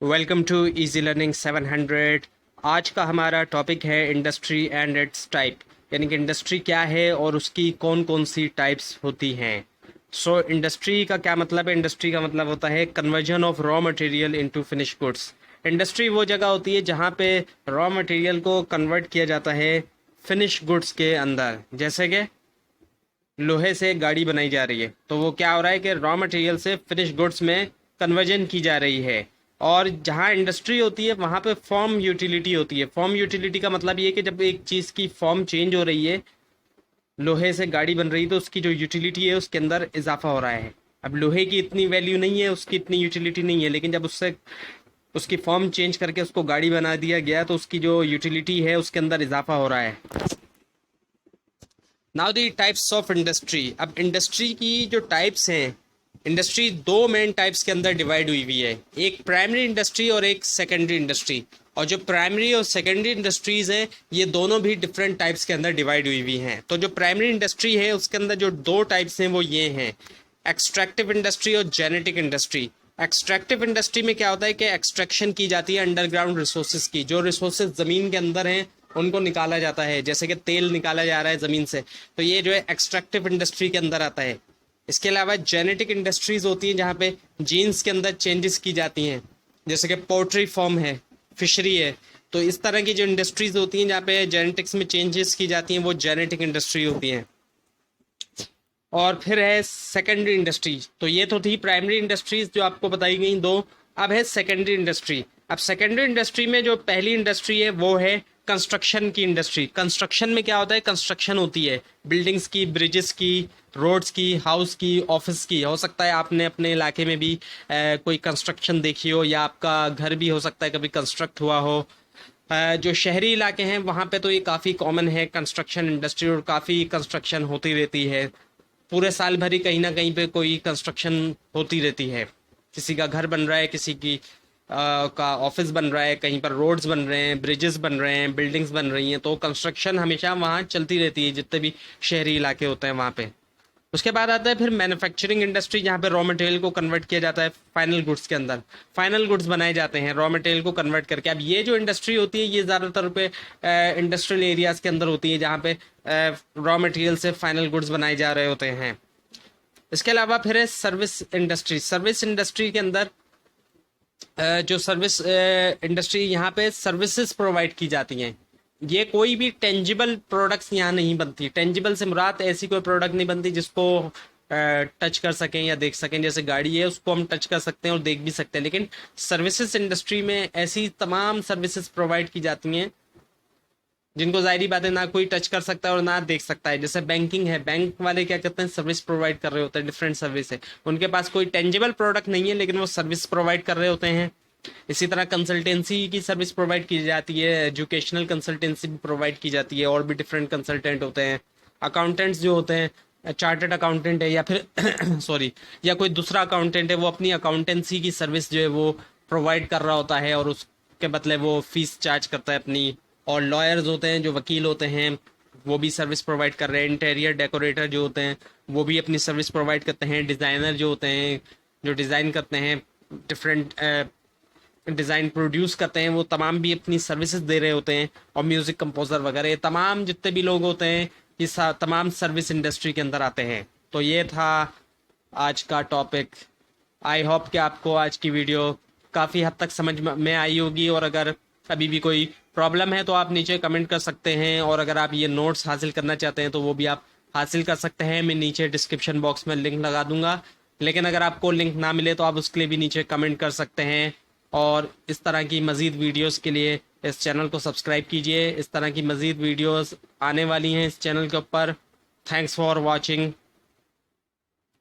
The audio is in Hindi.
Welcome to easy learning 700। आज का हमारा टॉपिक है इंडस्ट्री एंड इट्स टाइप, यानी कि इंडस्ट्री क्या है और उसकी कौन कौन सी टाइप्स होती हैं। इंडस्ट्री का क्या मतलब है? इंडस्ट्री का मतलब होता है conversion of raw material into finish goods. Industry वो जगह होती है जहाँ पे रॉ मटेरियल को कन्वर्ट किया जाता है फिनिश गुड्स के अंदर। जैसे कि लोहे से गाड़ी बनाई जा रही है, तो वो क्या हो रहा है कि रॉ मटेरियल से फिनिश गुड्स में कन्वर्जन की जा रही है। और जहाँ इंडस्ट्री होती है वहाँ पे फॉर्म यूटिलिटी होती है। फॉर्म यूटिलिटी का मतलब ये है कि जब एक चीज़ की फॉर्म चेंज हो रही है, लोहे से गाड़ी बन रही है, तो उसकी जो यूटिलिटी है उसके अंदर इजाफा हो रहा है। अब लोहे की इतनी वैल्यू नहीं है, उसकी इतनी यूटिलिटी नहीं है, लेकिन जब उससे उसकी फॉर्म चेंज करके उसको गाड़ी बना दिया गया तो उसकी जो यूटिलिटी है उसके अंदर इजाफा हो रहा है। Now the types of industry. अब इंडस्ट्री की जो टाइप्स हैं, इंडस्ट्री दो मेन टाइप्स के अंदर डिवाइड हुई हुई है, एक प्राइमरी इंडस्ट्री और एक सेकेंडरी इंडस्ट्री। और जो प्राइमरी और सेकेंडरी इंडस्ट्रीज हैं ये दोनों भी डिफरेंट टाइप्स के अंदर डिवाइड हुई हुई हैं। तो जो प्राइमरी इंडस्ट्री है उसके अंदर जो दो टाइप्स हैं वो ये हैं, एक्सट्रैक्टिव इंडस्ट्री और जेनेटिक इंडस्ट्री। एक्सट्रैक्टिव इंडस्ट्री में क्या होता है कि एक्सट्रैक्शन की जाती है अंडरग्राउंड रिसोर्सेज की। जो रिसोर्सेज ज़मीन के अंदर हैं उनको निकाला जाता है, जैसे कि तेल निकाला जा रहा है ज़मीन से, तो ये जो है एक्सट्रैक्टिव इंडस्ट्री के अंदर आता है। इसके अलावा जेनेटिक इंडस्ट्रीज होती हैं जहाँ पे जीन्स के अंदर चेंजेस की जाती हैं, जैसे कि पोल्ट्री फार्म है, फिशरी है। तो इस तरह की जो इंडस्ट्रीज होती हैं जहाँ पे जेनेटिक्स में चेंजेस की जाती हैं वो जेनेटिक इंडस्ट्री होती हैं। और फिर है सेकेंडरी इंडस्ट्री। तो ये तो थी प्राइमरी इंडस्ट्रीज जो आपको बताई गई दो। अब है सेकेंडरी इंडस्ट्री। अब सेकेंडरी इंडस्ट्री में जो पहली इंडस्ट्री है वो है कंस्ट्रक्शन की इंडस्ट्री। कंस्ट्रक्शन में क्या होता है? कंस्ट्रक्शन होती है बिल्डिंग्स की, ब्रिजेस की, रोड्स की, हाउस की, ऑफिस की। हो सकता है आपने अपने इलाके में भी कोई कंस्ट्रक्शन देखी हो, या आपका घर भी हो सकता है कभी कंस्ट्रक्ट हुआ हो। जो शहरी इलाके हैं वहाँ पे तो ये काफ़ी कॉमन है कंस्ट्रक्शन इंडस्ट्री, और काफ़ी कंस्ट्रक्शन होती रहती है। पूरे साल भर ही कहीं ना कहीं पे कोई कंस्ट्रक्शन होती रहती है। किसी का घर बन रहा है, किसी की का ऑफिस बन रहा है, कहीं पर रोड्स बन रहे हैं, ब्रिजेस बन रहे हैं, बिल्डिंग्स बन रही हैं। तो कंस्ट्रक्शन हमेशा वहाँ चलती रहती है जितने भी शहरी इलाके होते हैं वहाँ पे। उसके बाद आता है फिर मैन्युफैक्चरिंग इंडस्ट्री, जहाँ पे रॉ मटेरियल को कन्वर्ट किया जाता है फाइनल गुड्स के अंदर। फाइनल गुड्स बनाए जाते हैं रॉ मटेरियल को कन्वर्ट करके। अब ये जो इंडस्ट्री होती है ये ज़्यादातर पे इंडस्ट्रियल एरियाज के अंदर होती है जहाँ पे रॉ मटेरियल से फाइनल गुड्स बनाए जा रहे होते हैं। इसके अलावा फिर है सर्विस इंडस्ट्री। सर्विस इंडस्ट्री के अंदर जो सर्विस इंडस्ट्री, यहाँ पे सर्विसेज प्रोवाइड की जाती हैं। ये कोई भी टेंजिबल प्रोडक्ट्स यहाँ नहीं बनती। टेंजिबल से मुराद ऐसी कोई प्रोडक्ट नहीं बनती जिसको टच कर सकें या देख सकें। जैसे गाड़ी है उसको हम टच कर सकते हैं और देख भी सकते हैं, लेकिन सर्विसेज इंडस्ट्री में ऐसी तमाम सर्विसेज प्रोवाइड की जाती हैं जिनको जाहिर बात है ना कोई टच कर सकता है और ना देख सकता है। जैसे बैंकिंग है, बैंक वाले क्या करते हैं, सर्विस प्रोवाइड कर रहे होते हैं, डिफरेंट सर्विस है। उनके पास कोई टेंजिबल प्रोडक्ट नहीं है लेकिन वो सर्विस प्रोवाइड कर रहे होते हैं। इसी तरह कंसल्टेंसी की सर्विस प्रोवाइड की जाती है, एजुकेशनल कंसल्टेंसी भी प्रोवाइड की जाती है, और भी डिफरेंट कंसल्टेंट होते हैं। अकाउंटेंट्स जो होते हैं, चार्टर्ड अकाउंटेंट है या फिर सॉरी या कोई दूसरा अकाउंटेंट है, वो अपनी अकाउंटेंसी की सर्विस जो है वो प्रोवाइड कर रहा होता है और उसके बदले वो फीस चार्ज करता है अपनी। और लॉयर्स होते हैं, जो वकील होते हैं, वो भी सर्विस प्रोवाइड कर रहे हैं। इंटीरियर डेकोरेटर जो होते हैं वो भी अपनी सर्विस प्रोवाइड करते हैं। डिज़ाइनर जो होते हैं, जो डिज़ाइन करते हैं, डिफरेंट डिज़ाइन प्रोड्यूस करते हैं, वो तमाम भी अपनी सर्विसेज दे रहे होते हैं। और म्यूज़िक कंपोजर वगैरह, ये तमाम जितने भी लोग होते हैं ये तमाम सर्विस इंडस्ट्री के अंदर आते हैं। तो ये था आज का टॉपिक। आई होप कि आपको आज की वीडियो काफ़ी हद तक समझ में आई होगी, और अगर अभी भी कोई प्रॉब्लम है तो आप नीचे कमेंट कर सकते हैं, और अगर आप ये नोट्स हासिल करना चाहते हैं तो वो भी आप हासिल कर सकते हैं। मैं नीचे डिस्क्रिप्शन बॉक्स में लिंक लगा दूंगा, लेकिन अगर आपको लिंक ना मिले तो आप उसके लिए भी नीचे कमेंट कर सकते हैं। और इस तरह की मज़ीद वीडियोस के लिए इस चैनल को सब्सक्राइब कीजिए। इस तरह की मज़ीद वीडियोस आने वाली हैं इस चैनल के ऊपर। Thanks for watching.